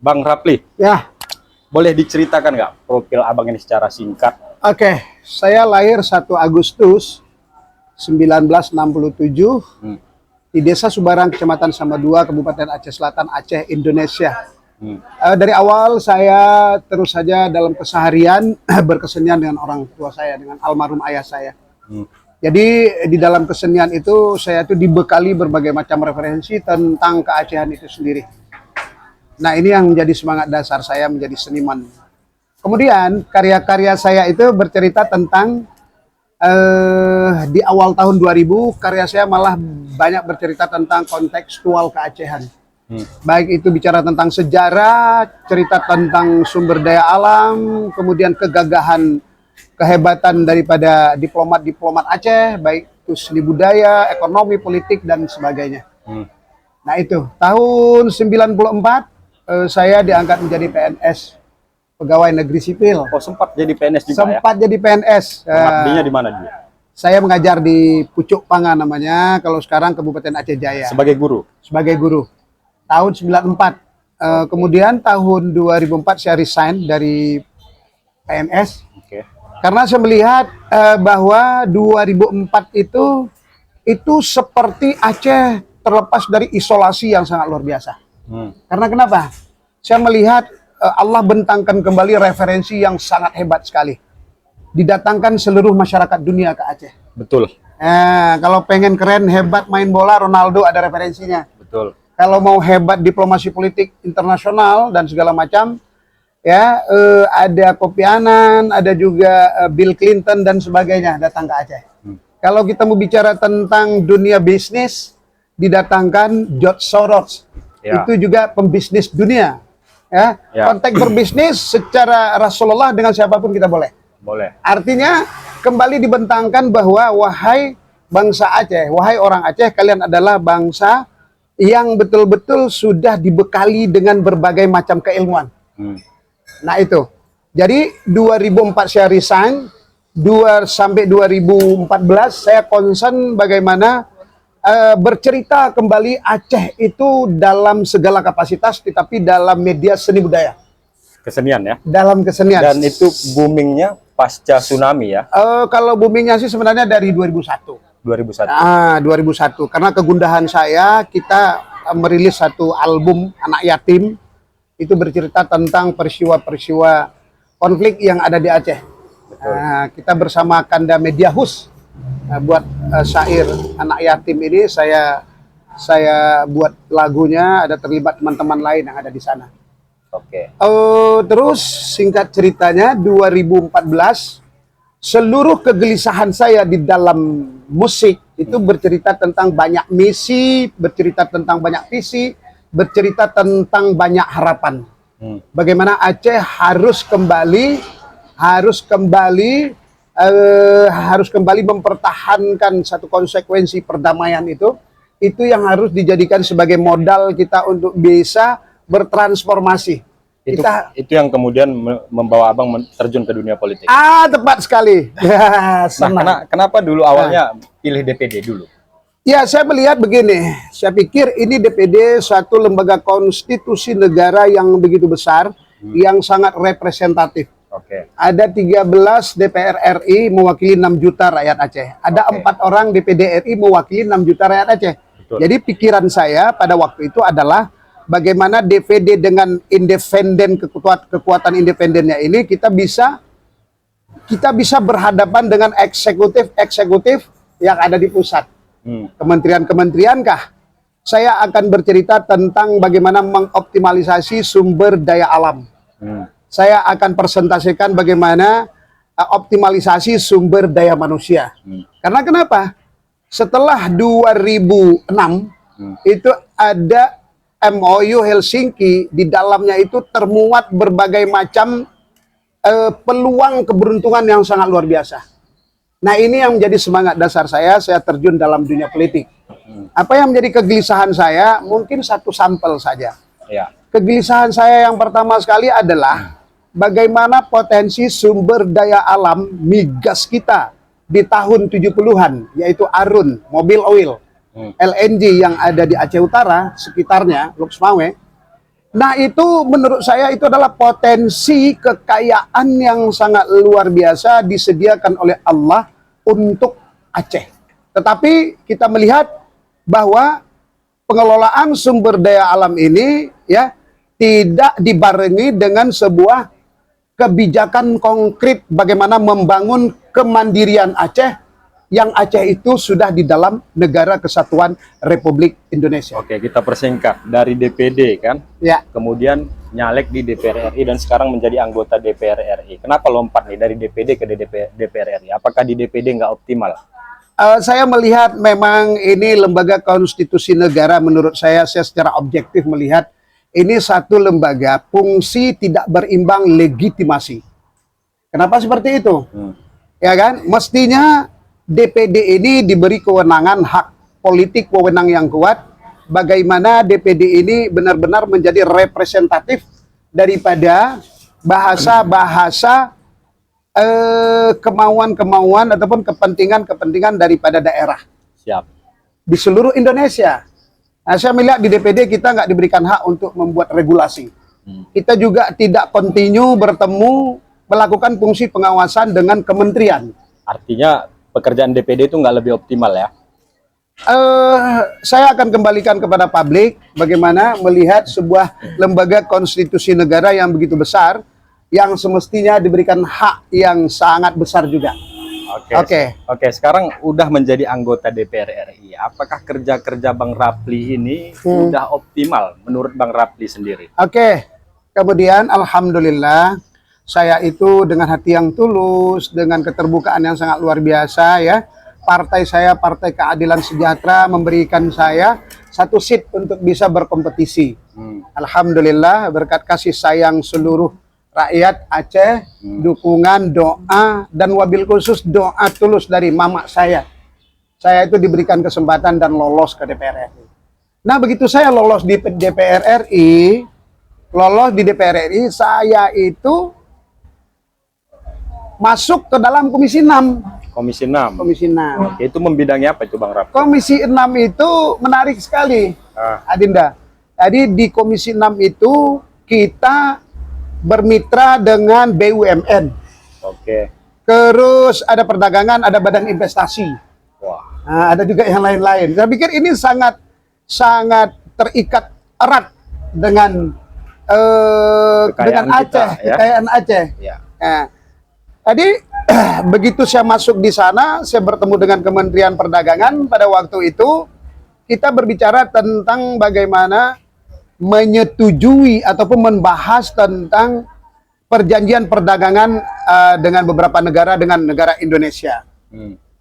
Bang Rapli, Ya, boleh diceritakan nggak profil abang ini secara singkat? oke. Saya lahir 1 Agustus 1967 Hmm. di Desa Subarang, Kecamatan Samadua, Kabupaten Aceh Selatan, Aceh, Indonesia. Hmm. Dari awal saya terus saja dalam keseharian berkesenian dengan orang tua saya, dengan almarhum ayah saya. Hmm. Jadi di dalam kesenian itu saya itu dibekali berbagai macam referensi tentang keacehan itu sendiri. Nah, ini yang menjadi semangat dasar saya menjadi seniman. Kemudian karya-karya saya itu bercerita tentang di awal tahun 2000 karya saya malah banyak bercerita tentang kontekstual keacehan. Baik itu bicara tentang sejarah, cerita tentang sumber daya alam, kemudian kegagahan, kehebatan daripada diplomat-diplomat Aceh, baik itu seni budaya, ekonomi, politik dan sebagainya. Nah, itu tahun 94 saya diangkat menjadi PNS, pegawai negeri sipil. Oh, sempat jadi PNS juga Sempat jadi PNS. Pengabdinya di mana dulu? Saya mengajar di Pucuk Panga namanya, kalau sekarang Kabupaten Aceh Jaya. Sebagai guru? Sebagai guru. Tahun 94. Kemudian tahun 2004 saya resign dari PNS. Oke. Karena saya melihat bahwa 2004 itu seperti Aceh terlepas dari isolasi yang sangat luar biasa. Karena kenapa? Saya melihat Allah bentangkan kembali referensi yang sangat hebat sekali. Didatangkan seluruh masyarakat dunia ke Aceh. Betul. Kalau pengen keren, hebat main bola, Ronaldo ada referensinya. Betul. Kalau mau hebat diplomasi politik internasional dan segala macam, ya ada Kofi Annan, ada juga Bill Clinton dan sebagainya datang ke Aceh. Kalau kita mau bicara tentang dunia bisnis, didatangkan George Soros. Ya. Itu juga pembisnis dunia. Ya. Konteks berbisnis secara Rasulullah dengan siapapun kita boleh. Boleh. Artinya kembali dibentangkan bahwa wahai bangsa Aceh, wahai orang Aceh, kalian adalah bangsa yang betul-betul sudah dibekali dengan berbagai macam keilmuan. Nah, itu. Jadi 2004 saya resign, sampai 2014 saya concern bagaimana bercerita kembali Aceh itu dalam segala kapasitas, tetapi dalam media seni budaya. Kesenian ya? Dalam kesenian. Dan itu boomingnya pasca tsunami ya? Kalau boomingnya sih sebenarnya dari 2001. 2001. 2001. Karena kegundahan saya, kita merilis satu album Anak Yatim. Itu bercerita tentang peristiwa-peristiwa konflik yang ada di Aceh. Kita bersama Kanda Media Hus buat syair Anak Yatim ini, saya buat lagunya, ada terlibat teman-teman lain yang ada di sana. Oke. Terus singkat ceritanya 2014 seluruh kegelisahan saya di dalam musik itu bercerita tentang banyak misi, bercerita tentang banyak visi, bercerita tentang banyak harapan. Bagaimana Aceh harus kembali mempertahankan satu konsekuensi perdamaian itu yang harus dijadikan sebagai modal kita untuk bisa bertransformasi. Itu yang kemudian membawa abang terjun ke dunia politik. Tepat sekali. Nah, kenapa dulu awalnya pilih DPD dulu? Ya, saya melihat begini. Saya pikir ini DPD suatu lembaga konstitusi negara yang begitu besar, yang sangat representatif. Oke. Ada 13 DPR RI mewakili 6 juta rakyat Aceh. Ada 4 orang DPD RI mewakili 6 juta rakyat Aceh. Betul. Jadi pikiran saya pada waktu itu adalah bagaimana DPD dengan independen, kekuatan independennya ini kita bisa berhadapan dengan eksekutif yang ada di pusat. Kementerian-kementerian kah? Saya akan bercerita tentang bagaimana mengoptimalisasi sumber daya alam. Saya akan presentasikan bagaimana optimalisasi sumber daya manusia. Karena kenapa? Setelah 2006 itu ada MOU Helsinki, di dalamnya itu termuat berbagai macam peluang keberuntungan yang sangat luar biasa. Nah, ini yang menjadi semangat dasar saya terjun dalam dunia politik. Apa yang menjadi kegelisahan saya? Mungkin satu sampel saja. Ya. Kegelisahan saya yang pertama sekali adalah bagaimana potensi sumber daya alam migas kita di tahun 70-an, yaitu Arun, mobil oil, LNG yang ada di Aceh Utara, sekitarnya, Lux Mawe, Nah, itu menurut saya itu adalah potensi kekayaan yang sangat luar biasa disediakan oleh Allah untuk Aceh. Tetapi kita melihat bahwa pengelolaan sumber daya alam ini ya tidak dibarengi dengan sebuah kebijakan konkret bagaimana membangun kemandirian Aceh, yang Aceh itu sudah di dalam Negara Kesatuan Republik Indonesia. Oke, kita persingkat dari DPD kan, Ya, kemudian nyalek di DPR RI dan sekarang menjadi anggota DPR RI. Kenapa lompat nih dari DPD ke DPR RI? Apakah di DPD nggak optimal? saya melihat memang ini lembaga konstitusi negara, menurut saya secara objektif melihat ini satu lembaga fungsi tidak berimbang legitimasi. Kenapa seperti itu? Ya kan, mestinya DPD ini diberi kewenangan hak politik, wewenang yang kuat. Bagaimana DPD ini benar-benar menjadi representatif daripada bahasa-bahasa kemauan-kemauan ataupun kepentingan-kepentingan daripada daerah Siap. di seluruh Indonesia. Nah, saya melihat di DPD kita nggak diberikan hak untuk membuat regulasi. Kita juga tidak continue bertemu melakukan fungsi pengawasan dengan kementerian. Artinya pekerjaan DPD itu nggak lebih optimal ya? Saya akan kembalikan kepada publik bagaimana melihat sebuah lembaga konstitusi negara yang begitu besar, yang semestinya diberikan hak yang sangat besar juga. Oke, sekarang udah menjadi anggota DPR RI. Apakah kerja-kerja Bang Rapli ini udah optimal menurut Bang Rapli sendiri? Oke, kemudian alhamdulillah saya itu dengan hati yang tulus, dengan keterbukaan yang sangat luar biasa ya. Partai saya, Partai Keadilan Sejahtera, memberikan saya satu seat untuk bisa berkompetisi. Alhamdulillah berkat kasih sayang seluruh rakyat Aceh, dukungan, doa, dan wabil khusus doa tulus dari mama saya itu diberikan kesempatan dan lolos ke DPR RI. Nah, begitu saya lolos di DPR RI, saya itu masuk ke dalam Komisi 6. Komisi 6. Komisi 6. Oke, itu membidangi apa itu Bang Rapli? Komisi 6 itu menarik sekali, Adinda. Jadi di Komisi 6 itu kita bermitra dengan BUMN. Oke. Terus ada perdagangan, ada badan investasi. Wah. Nah, ada juga yang lain-lain. Saya pikir ini sangat terikat erat dengan dengan Aceh, kita, ya? kekayaan Aceh. Ya. Nah, jadi begitu saya masuk di sana, saya bertemu dengan Kementerian Perdagangan pada waktu itu, kita berbicara tentang bagaimana menyetujui ataupun membahas tentang perjanjian perdagangan dengan beberapa negara dengan negara Indonesia.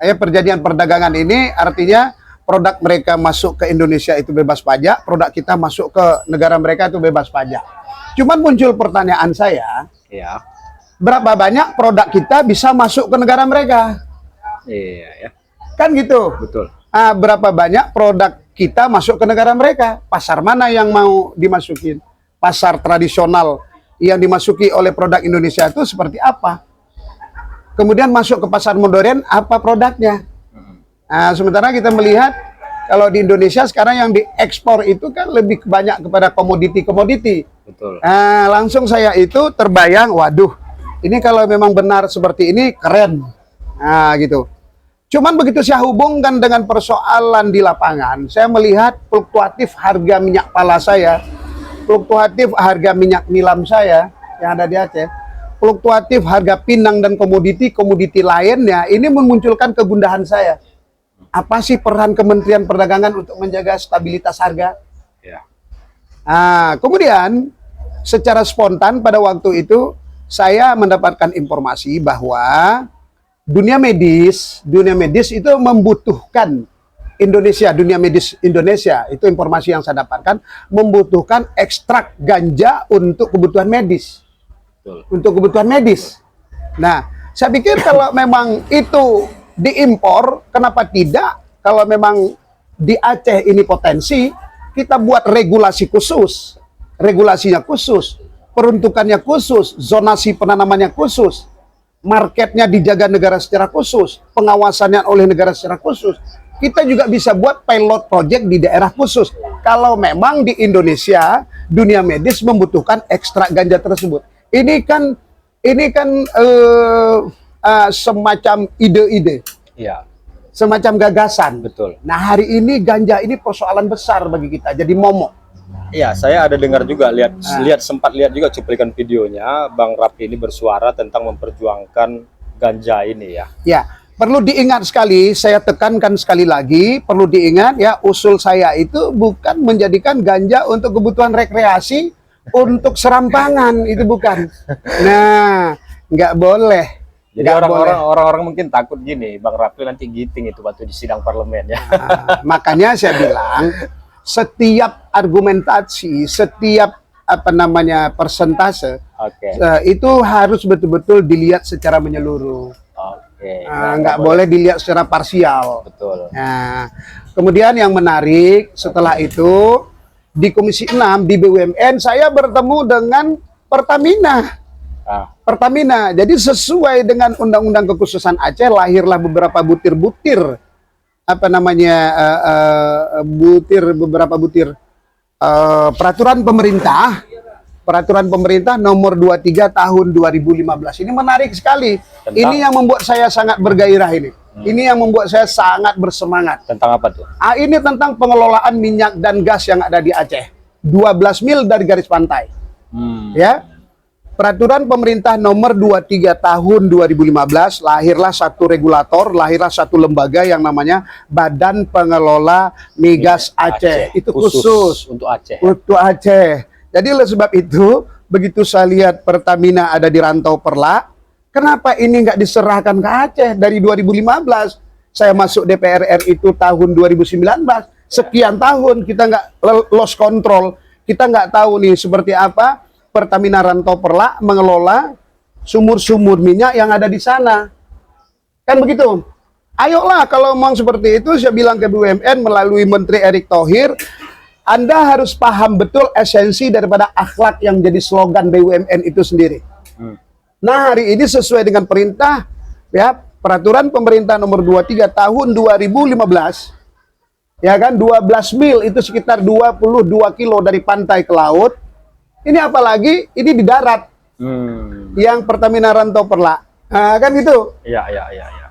Perjanjian perdagangan ini artinya produk mereka masuk ke Indonesia itu bebas pajak, produk kita masuk ke negara mereka itu bebas pajak. Cuman muncul pertanyaan saya, Iya. berapa banyak produk kita bisa masuk ke negara mereka? Iya ya. Kan gitu. Betul. Berapa banyak produk kita masuk ke negara mereka? Pasar mana yang mau dimasukin? Pasar tradisional yang dimasuki oleh produk Indonesia itu seperti apa? Kemudian masuk ke pasar modern, apa produknya? Sementara kita melihat kalau di Indonesia sekarang yang diekspor itu kan lebih banyak kepada komoditi-komoditi. Betul. Langsung saya itu terbayang, waduh, ini kalau memang benar seperti ini keren. Gitu. Cuman begitu saya hubungkan dengan persoalan di lapangan, saya melihat fluktuatif harga minyak pala saya, fluktuatif harga minyak nilam saya yang ada di Aceh, fluktuatif harga pinang dan komoditi lainnya, ini memunculkan kegundahan saya. Apa sih peran Kementerian Perdagangan untuk menjaga stabilitas harga? Ya. Kemudian secara spontan pada waktu itu saya mendapatkan informasi bahwa dunia medis itu membutuhkan dunia medis Indonesia, itu informasi yang saya dapatkan, membutuhkan ekstrak ganja untuk kebutuhan medis. Betul. Untuk kebutuhan medis. Nah, saya pikir kalau memang itu diimpor, kenapa tidak? Kalau memang di Aceh ini potensi, kita buat regulasi khusus, regulasinya khusus, peruntukannya khusus, zonasi penanamannya khusus, marketnya dijaga negara secara khusus, pengawasannya oleh negara secara khusus. Kita juga bisa buat pilot project di daerah khusus. Kalau memang di Indonesia dunia medis membutuhkan ekstrak ganja tersebut. Ini kan semacam ide-ide, Iya, semacam gagasan. betul. Nah, hari ini ganja ini persoalan besar bagi kita, jadi momok. Iya, saya ada dengar juga, sempat lihat juga cuplikan videonya Bang Rapli ini bersuara tentang memperjuangkan ganja ini ya. Ya, perlu diingat sekali, saya tekankan sekali lagi, perlu diingat ya, usul saya itu bukan menjadikan ganja untuk kebutuhan rekreasi, untuk serampangan, itu bukan. Nah, nggak boleh. Jadi orang-orang mungkin takut gini, Bang Rapli nanti giting itu waktu di sidang parlemen ya. Nah, makanya saya bilang, setiap argumentasi, setiap persentase, itu harus betul-betul dilihat secara menyeluruh. Nggak boleh dilihat secara parsial. Betul. Nah, kemudian yang menarik setelah itu di Komisi 6 di BUMN saya bertemu dengan Pertamina. Pertamina. Jadi sesuai dengan Undang-Undang Kekhususan Aceh lahirlah beberapa butir-butir beberapa butir peraturan pemerintah nomor 23 tahun 2015. Ini menarik sekali. Ini yang membuat saya sangat bergairah ini. Ini yang membuat saya sangat bersemangat. Tentang apa tuh? Ini tentang pengelolaan minyak dan gas yang ada di Aceh. 12 mil dari garis pantai. Ya. Peraturan pemerintah nomor 23 tahun 2015, lahirlah satu regulator, lahirlah satu lembaga yang namanya Badan Pengelola Migas Aceh. Itu khusus untuk Aceh. Untuk Aceh. Jadi oleh sebab itu, begitu saya lihat Pertamina ada di Rantau Perlak, kenapa ini nggak diserahkan ke Aceh dari 2015? Saya masuk DPR RI itu tahun 2019, sekian tahun kita nggak lost control, kita nggak tahu nih seperti apa Pertamina Rantau Perlak mengelola sumur-sumur minyak yang ada di sana. Kan begitu? Ayolah kalau memang seperti itu, saya bilang ke BUMN melalui Menteri Erick Thohir, Anda harus paham betul esensi daripada akhlak yang jadi slogan BUMN itu sendiri. Nah, hari ini sesuai dengan perintah, ya, peraturan pemerintah nomor 23 tahun 2015, ya kan, 12 mil itu sekitar 22 kilo dari pantai ke laut. Ini apalagi ini di darat, yang Pertamina Rantau Perlak, kan gitu. Iya.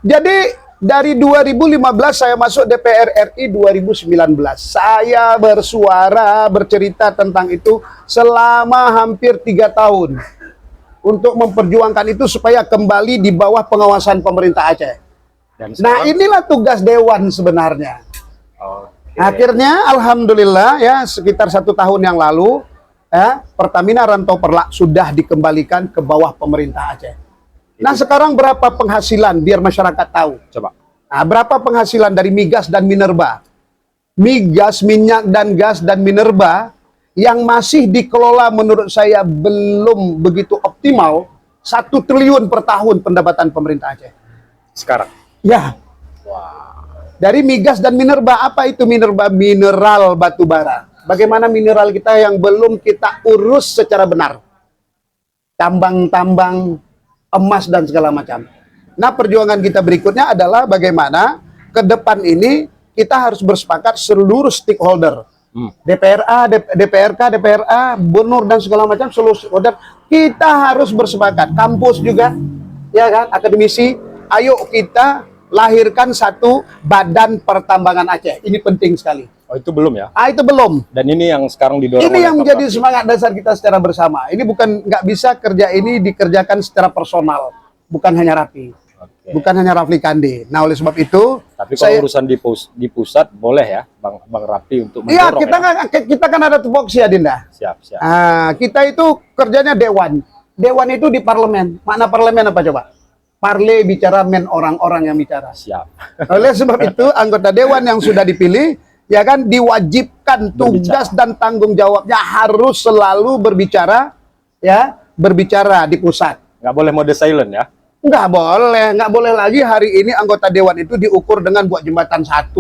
Jadi dari 2015 saya masuk DPR RI 2019. Saya bersuara, bercerita tentang itu selama hampir 3 tahun untuk memperjuangkan itu supaya kembali di bawah pengawasan pemerintah Aceh. Nah, inilah tugas Dewan sebenarnya. Akhirnya, alhamdulillah ya, sekitar 1 tahun yang lalu, Pertamina Rantau Perlak sudah dikembalikan ke bawah pemerintah Aceh. Nah, sekarang berapa penghasilan biar masyarakat tahu? Coba. Nah, berapa penghasilan dari migas dan minerba? Migas, minyak dan gas dan minerba yang masih dikelola menurut saya belum begitu optimal, 1 triliun per tahun pendapatan pemerintah Aceh. Sekarang? Ya. Dari migas dan minerba, apa itu minerba? Mineral batu bara. Bagaimana mineral kita yang belum kita urus secara benar. Tambang-tambang emas dan segala macam. Nah, perjuangan kita berikutnya adalah bagaimana ke depan ini kita harus bersepakat seluruh stakeholder. DPRA, DPRK, DPRA, Gubernur dan segala macam, seluruh stakeholder. Kita harus bersepakat. Kampus juga, ya kan, akademisi. Ayo kita lahirkan satu badan pertambangan Aceh. Ini penting sekali. Oh, itu belum ya? Itu belum. Dan ini yang sekarang didorong. Ini yang menjadi semangat dasar kita secara bersama. Ini bukan, nggak bisa kerja ini dikerjakan secara personal. Bukan hanya Rapli. Bukan hanya Rapli Kande. Nah, oleh sebab itu, tapi kalau urusan di pusat boleh ya, Bang Rapli untuk mendorong. Iya, kita kan ada tupoksi ya, Dinda. Siap. Kita itu kerjanya dewan. Dewan itu di parlemen. Makna parlemen apa coba? Parle bicara, men orang-orang yang bicara. Siap. Oleh sebab itu, anggota dewan yang sudah dipilih, ya kan, diwajibkan tugas dan tanggung jawabnya harus selalu berbicara, ya, berbicara di pusat. Nggak boleh mode silent ya? Nggak boleh lagi hari ini anggota dewan itu diukur dengan buat jembatan 1,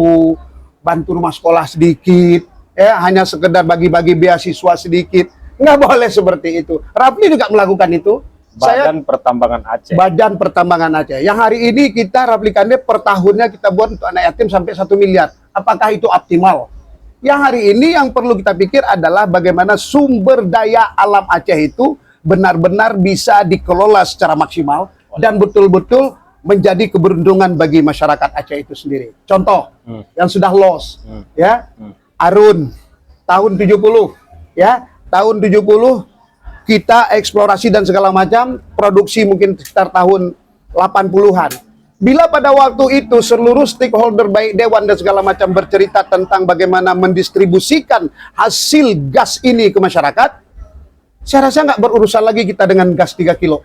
bantu rumah sekolah sedikit, ya, hanya sekedar bagi-bagi beasiswa sedikit. Nggak boleh seperti itu. Rapli juga melakukan itu. Badan Pertambangan Aceh. Badan Pertambangan Aceh. Yang hari ini kita Rapli Kande per tahunnya kita buat untuk anak yatim sampai 1 miliar. Apakah itu optimal? Yang hari ini yang perlu kita pikir adalah bagaimana sumber daya alam Aceh itu benar-benar bisa dikelola secara maksimal dan betul-betul menjadi keberuntungan bagi masyarakat Aceh itu sendiri. Contoh yang sudah loss, ya, Arun tahun 70, ya, tahun 70 kita eksplorasi dan segala macam, produksi mungkin sekitar tahun 80-an. Bila pada waktu itu seluruh stakeholder baik dewan dan segala macam bercerita tentang bagaimana mendistribusikan hasil gas ini ke masyarakat, saya rasa nggak berurusan lagi kita dengan gas 3 kilo.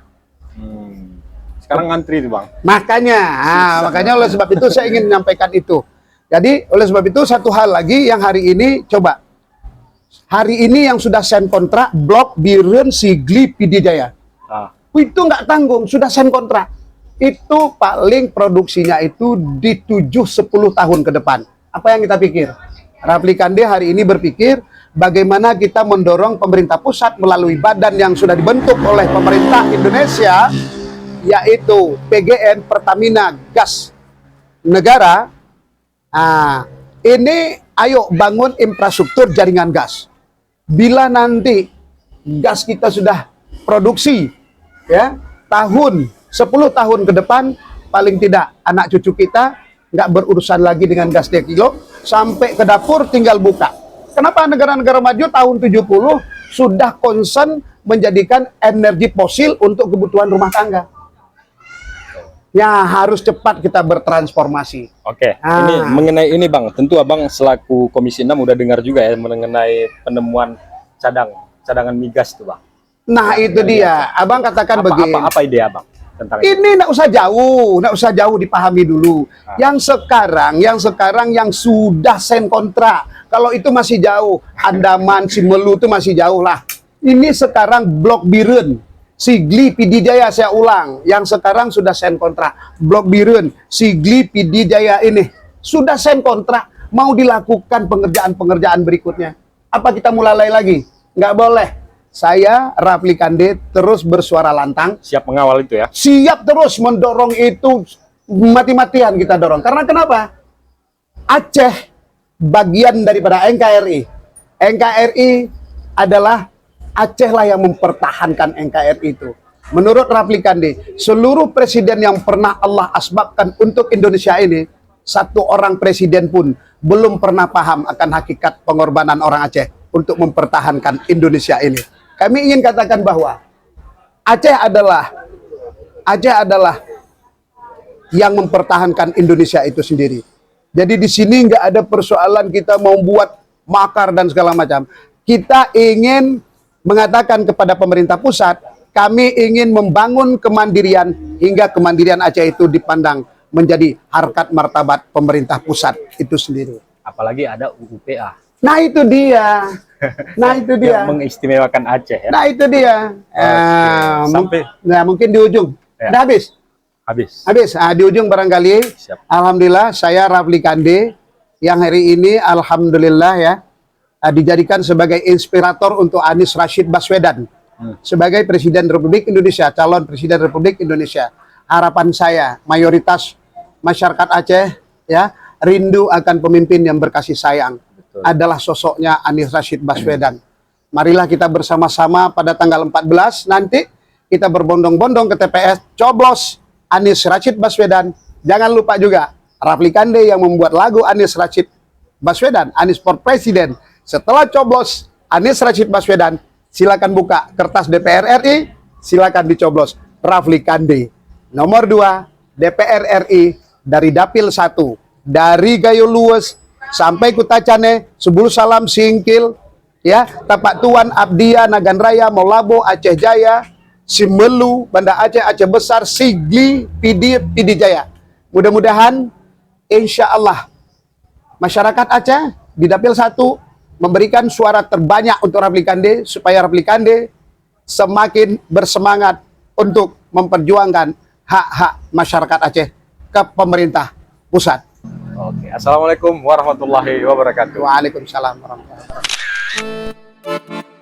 Sekarang ngantri tuh Bang. Makanya oleh sebab itu saya ingin menyampaikan itu. Jadi oleh sebab itu satu hal lagi yang hari ini coba. Hari ini yang sudah sign kontrak Blok Biren Sigli Pidijaya. Itu nggak tanggung, sudah sign kontrak. Itu paling produksinya itu di 7-10 tahun ke depan. Apa yang kita pikir? Raplikande hari ini berpikir bagaimana kita mendorong pemerintah pusat melalui badan yang sudah dibentuk oleh pemerintah Indonesia, yaitu PGN Pertamina Gas Negara. Ini ayo bangun infrastruktur jaringan gas. Bila nanti gas kita sudah produksi, ya, 10 tahun ke depan, paling tidak anak cucu kita nggak berurusan lagi dengan gas 3 kilo, sampai ke dapur tinggal buka. Kenapa negara-negara maju tahun 70 sudah concern menjadikan energi fosil untuk kebutuhan rumah tangga? Ya, harus cepat kita bertransformasi. Oke, ini mengenai ini Bang, tentu Abang selaku Komisi 6 udah dengar juga ya mengenai penemuan cadangan migas tuh Bang. Nah, itu dia. Abang katakan begini. Apa ide Abang tentang ini? Nggak usah jauh dipahami dulu. Yang sekarang yang sudah sign kontrak, kalau itu masih jauh, Andaman, Simelu itu masih jauh lah. Ini sekarang Blok Biren Sigli Pidijaya, saya ulang, yang sekarang sudah sign kontrak. Blok Biren Sigli Pidijaya ini sudah sign kontrak, mau dilakukan pengerjaan-pengerjaan berikutnya. Apa kita mulai lagi? Nggak boleh. Saya, Raplikande, terus bersuara lantang. Siap mengawal itu ya? Siap terus mendorong itu, mati-matian kita dorong. Karena kenapa? Aceh bagian daripada NKRI. NKRI adalah Aceh lah yang mempertahankan NKRI itu. Menurut Raplikande, seluruh presiden yang pernah Allah asbabkan untuk Indonesia ini, satu orang presiden pun belum pernah paham akan hakikat pengorbanan orang Aceh untuk mempertahankan Indonesia ini. Kami ingin katakan bahwa Aceh adalah yang mempertahankan Indonesia itu sendiri. Jadi di sini nggak ada persoalan kita mau buat makar dan segala macam. Kita ingin mengatakan kepada pemerintah pusat, kami ingin membangun kemandirian hingga kemandirian Aceh itu dipandang menjadi harkat martabat pemerintah pusat itu sendiri. Apalagi ada UUPA. Nah itu dia. Yang mengistimewakan Aceh ya. Nah itu dia. Mungkin di ujung. Ya. Udah habis? Habis. Di ujung barangkali. Siap. Alhamdulillah saya Raplikande yang hari ini alhamdulillah ya dijadikan sebagai inspirator untuk Anies Rashid Baswedan sebagai Presiden Republik Indonesia, calon Presiden Republik Indonesia. Harapan saya mayoritas masyarakat Aceh ya rindu akan pemimpin yang berkasih sayang. Adalah sosoknya Anies Rashid Baswedan. Marilah kita bersama-sama pada tanggal 14 nanti kita berbondong-bondong ke TPS coblos Anies Rashid Baswedan. Jangan lupa juga Raplikande yang membuat lagu Anies Rashid Baswedan, Anies for President. Setelah coblos Anies Rashid Baswedan, silakan buka kertas DPR RI, silakan dicoblos Raplikande. Nomor 2, DPR RI dari Dapil 1, dari Gayo Luwes sampai Kutacane, Sebulu Salam Singkil, ya, Tapak Tuan, Abdia, Nagan Raya, Molabo, Aceh Jaya, Simelu, Banda Aceh, Aceh Besar, Sigli, Pidijaya. Mudah-mudahan, insya Allah, masyarakat Aceh di Dapil 1 memberikan suara terbanyak untuk Raplikande supaya Raplikande semakin bersemangat untuk memperjuangkan hak-hak masyarakat Aceh ke pemerintah pusat. Oke, Assalamualaikum warahmatullahi wabarakatuh. Waalaikumsalam warahmatullahi wabarakatuh.